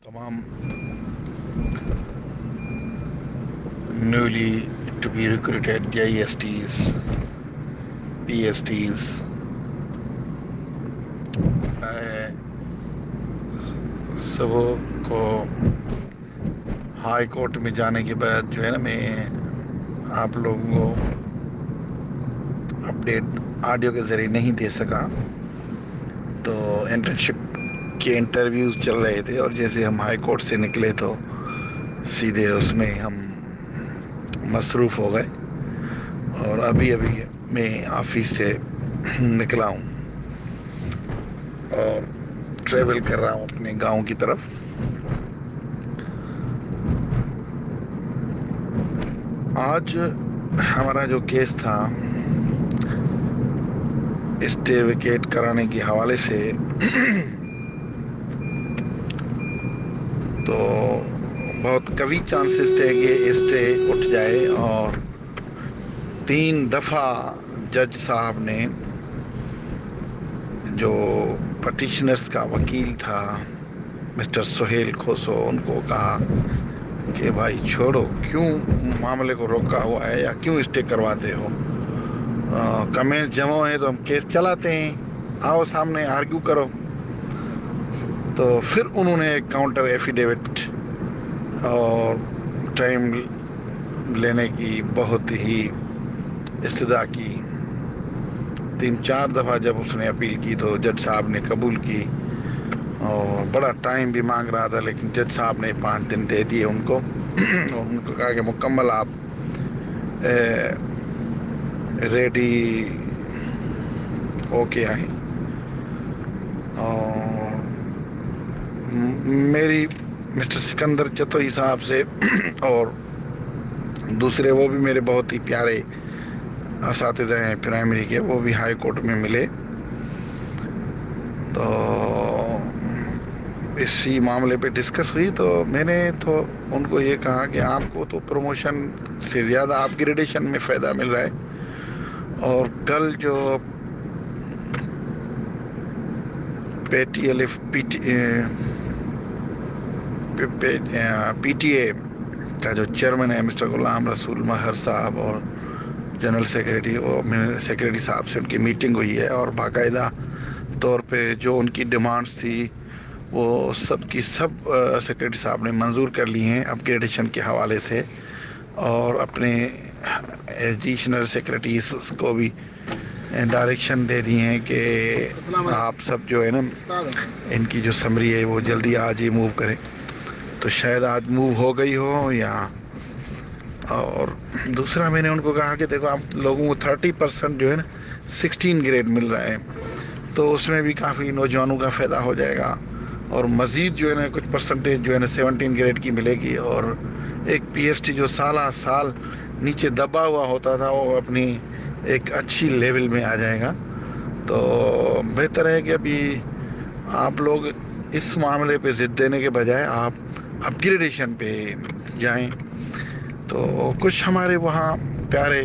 تمام newly to be recruited JESTs, PSTs سب کو high court میں جانے کے بعد جو ہے نا میں آپ لوگوں کو اپڈیٹ آڈیو کے ذریعے نہیں دے سکا. تو انٹرنشپ کے انٹرویوز چل رہے تھے اور جیسے ہم ہائی کورٹ سے نکلے تو سیدھے اس میں ہم مصروف ہو گئے اور ابھی میں آفس سے نکلا ہوں اور ٹریول کر رہا ہوں اپنے گاؤں کی طرف. آج ہمارا جو کیس تھا اسٹے ویکیٹ کرانے کے حوالے سے تو بہت کبھی چانسز تھے کہ اسٹے اٹھ جائے اور 3 دفعہ جج صاحب نے جو پٹیشنرز کا وکیل تھا مسٹر سہیل کھوسو ان کو کہا کہ بھائی چھوڑو، کیوں معاملے کو روکا ہوا ہے یا کیوں اسٹے کرواتے ہو، کمنٹ جمع ہے تو ہم کیس چلاتے ہیں، آؤ سامنے آرگیو کرو. تو پھر انہوں نے ایک کاؤنٹر ایفیڈیوٹ اور ٹائم لینے کی بہت ہی استدعا کی. 3-4 دفعہ جب اس نے اپیل کی تو جج صاحب نے قبول کی اور بڑا ٹائم بھی مانگ رہا تھا، لیکن جج صاحب نے 5 دن دے دیے ان کو. ان کو کہا کہ مکمل آپ ریڈی ہو کے آئیں. اور میری مسٹر سکندر چتوئی صاحب سے اور دوسرے وہ بھی میرے بہت ہی پیارے اساتذہ ہیں پرائمری کے، وہ بھی ہائی کورٹ میں ملے. تو اسی معاملے پہ ڈسکس ہوئی تو میں نے تو ان کو یہ کہا کہ آپ کو تو پروموشن سے زیادہ اپ گریڈیشن میں فائدہ مل رہا ہے، اور کل جو پی ٹی اے کا جو چیئرمین ہے مسٹر غلام رسول مہر صاحب اور جنرل سیکریٹری صاحب سے ان کی میٹنگ ہوئی ہے اور باقاعدہ طور پہ جو ان کی ڈیمانڈس تھی وہ سب کی سب سیکریٹری صاحب نے منظور کر لی ہیں اپ گریڈیشن کے حوالے سے، اور اپنے ایڈیشنل سیکریٹریز کو بھی ڈائریکشن دے دی ہیں کہ آپ سب جو ہے نا ان کی جو سمری ہے وہ جلدی آج ہی موو کریں. تو شاید آج موو ہو گئی ہو یا. اور دوسرا میں نے ان کو کہا کہ دیکھو آپ لوگوں کو 30% جو ہے نا 16 گریڈ مل رہا ہے، تو اس میں بھی کافی نوجوانوں کا فائدہ ہو جائے گا، اور مزید جو ہے نا کچھ پرسنٹیج جو ہے نا 17 گریڈ کی ملے گی، اور ایک پی ایس ٹی جو سال نیچے دبا ہوا ہوتا تھا وہ اپنی ایک اچھی لیول میں آ جائے گا. تو بہتر ہے کہ ابھی آپ لوگ اس معاملے پہ ضد دینے کے بجائے آپ اپ گریڈیشن پہ جائیں. تو کچھ ہمارے وہاں پیارے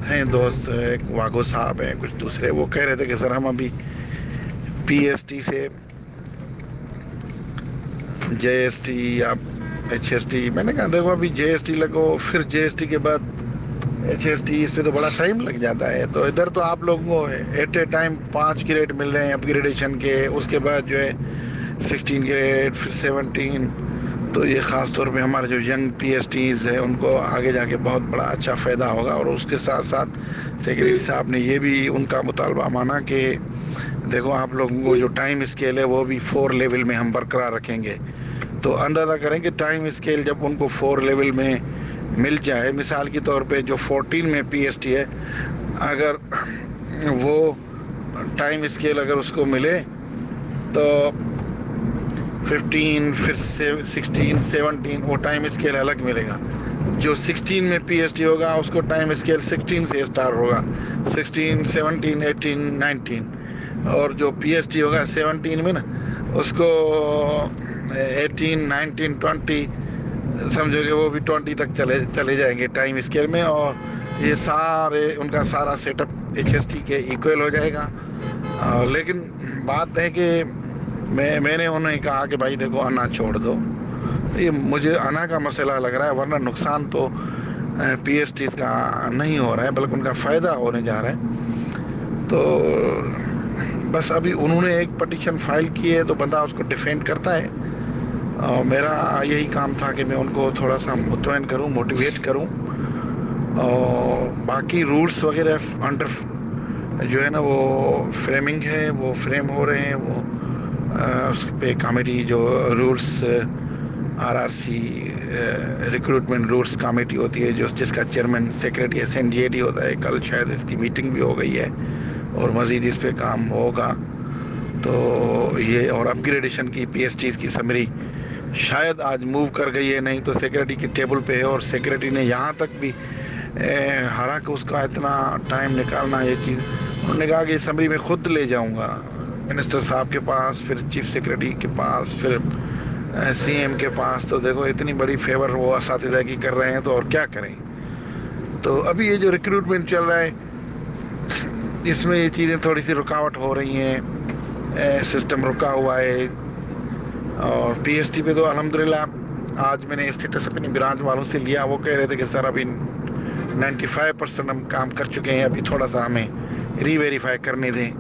ہیں دوست، ایک واگو صاحب ہیں، کچھ دوسرے، وہ کہہ رہے تھے کہ سر ہم ابھی پی ایس ٹی سے جے ایس ٹی یا ایچ ایس ٹی. میں نے کہا دیکھو ابھی جے ایس ٹی لگو، پھر جے ایس ٹی کے بعد ایچ ایس ٹی، اس پہ تو بڑا ٹائم لگ جاتا ہے. تو ادھر تو آپ لوگوں کو ایٹ اے ٹائم 5 گریڈ مل رہے ہیں اپ گریڈیشن کے، اس کے بعد جو ہے 16 گریڈ، پھر 17. تو یہ خاص طور پہ ہمارے جو ینگ پی ایس ٹیز ہیں ان کو آگے جا کے بہت بڑا اچھا فائدہ ہوگا. اور اس کے ساتھ ساتھ سیکریٹری صاحب نے یہ بھی ان کا مطالبہ مانا کہ دیکھو آپ لوگوں کو جو ٹائم اسکیل ہے وہ بھی 4 لیول میں ہم برقرار رکھیں گے. تو اندازہ کریں کہ ٹائم اسکیل جب ان کو 4 لیول میں مل جائے، مثال کے طور پہ جو 14 میں پی ایس ٹی ہے، اگر وہ ٹائم اسکیل اگر اس کو ملے تو 15 پھر 16 17 وہ ٹائم اسکیل الگ ملے گا. جو 16 میں پی ایس ٹی ہوگا اس کو ٹائم اسکیل 16 سے اسٹارٹ ہوگا، 16 17 18 19. اور جو پی ایس ٹی ہوگا 17 میں نا، اس کو 18 19 20 سمجھو کہ وہ بھی 20 تک چلے جائیں گے ٹائم اسکیل میں. اور یہ سارے ان کا سارا set up H S T کے ایکول ہو جائے گا. لیکن بات ہے کہ میں نے انہیں کہا کہ بھائی دیکھو انا چھوڑ دو. یہ مجھے انا کا مسئلہ لگ رہا ہے، ورنہ نقصان تو پی ایس ٹیز کا نہیں ہو رہا ہے بلکہ ان کا فائدہ ہونے جا رہا ہے. تو بس ابھی انہوں نے ایک پٹیشن فائل کی ہے تو بندہ اس کو ڈیفینڈ کرتا ہے، اور میرا یہی کام تھا کہ میں ان کو تھوڑا سا مطمئن کروں، موٹیویٹ کروں. اور باقی رولز وغیرہ انڈر جو ہے نا وہ فریمنگ ہے، وہ فریم ہو رہے ہیں. وہ اس پہ کمیٹی جو rules R R C recruitment rules committee ہوتی ہے جس کا چیئرمین سیکریٹری SNDAD ہوتا ہے. کل شاید اس کی میٹنگ بھی ہو گئی ہے اور مزید اس پہ کام ہوگا. تو یہ اور اپ گریڈیشن کی PSTs کی سمری شاید آج موو کر گئی ہے، نہیں تو سیکریٹری کی ٹیبل پہ ہے. اور سیکریٹری نے یہاں تک بھی حالانکہ اس کا اتنا ٹائم نکالنا یہ چیز، انہوں نے کہا کہ سمری میں خود لے جاؤں گا منسٹر صاحب کے پاس، پھر چیف سیکریٹری کے پاس، پھر CM کے پاس. تو دیکھو اتنی بڑی فیور وہ اساتذہ کی کر رہے ہیں تو اور کیا کریں. تو ابھی یہ جو ریکروٹمنٹ چل رہا ہے اس میں یہ چیزیں تھوڑی سی رکاوٹ ہو رہی ہیں، سسٹم رکا ہوا ہے. اور PST پہ تو الحمدللہ آج میں نے اسٹیٹس اپنی برانچ والوں سے لیا، وہ کہہ رہے تھے کہ سر ابھی 95% ہم کام کر چکے ہیں، ابھی تھوڑا سا ہمیں ری ویریفائی کرنے دیں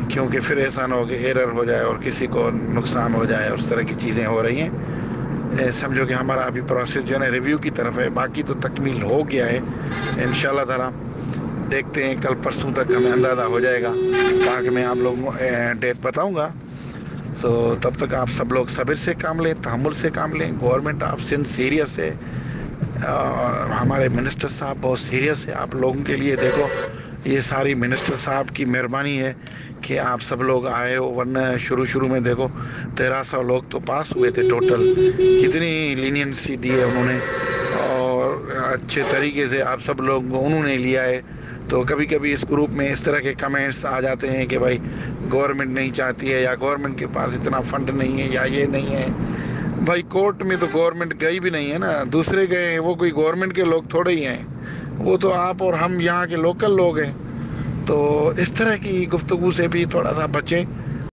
کیونکہ پھر ایسا نہ ہو کہ ایرر ہو جائے اور کسی کو نقصان ہو جائے اور اس طرح کی چیزیں ہو رہی ہیں. سمجھو کہ ہمارا ابھی پروسیس جو ہے نا ریویو کی طرف ہے، باقی تو تکمیل ہو گیا ہے انشاءاللہ تعالیٰ. دیکھتے ہیں کل پرسوں تک ہمیں اندازہ ہو جائے گا تاکہ میں آپ لوگوں کو ڈیٹ بتاؤں گا. تو تب تک آپ سب لوگ صبر سے کام لیں، تحمل سے کام لیں. گورنمنٹ آپ سندھ سیریس ہے، ہمارے منسٹر صاحب بہت سیریس ہے آپ لوگوں کے لیے. دیکھو یہ ساری منسٹر صاحب کی مہربانی ہے کہ آپ سب لوگ آئے ہو، ورنہ شروع میں دیکھو 1300 لوگ تو پاس ہوئے تھے ٹوٹل. کتنی لینینسی دی ہے انہوں نے اور اچھے طریقے سے آپ سب لوگ کو انہوں نے لیا ہے. تو کبھی کبھی اس گروپ میں اس طرح کے کمنٹس آ جاتے ہیں کہ بھائی گورنمنٹ نہیں چاہتی ہے، یا گورنمنٹ کے پاس اتنا فنڈ نہیں ہے، یا یہ نہیں ہے. بھائی کورٹ میں تو گورنمنٹ گئی بھی نہیں ہے نا، دوسرے گئے ہیں. وہ کوئی گورنمنٹ کے لوگ تھوڑے ہی ہیں، وہ تو آپ اور ہم یہاں کے لوکل لوگ ہیں. تو اس طرح کی گفتگو سے بھی تھوڑا سا بچیں.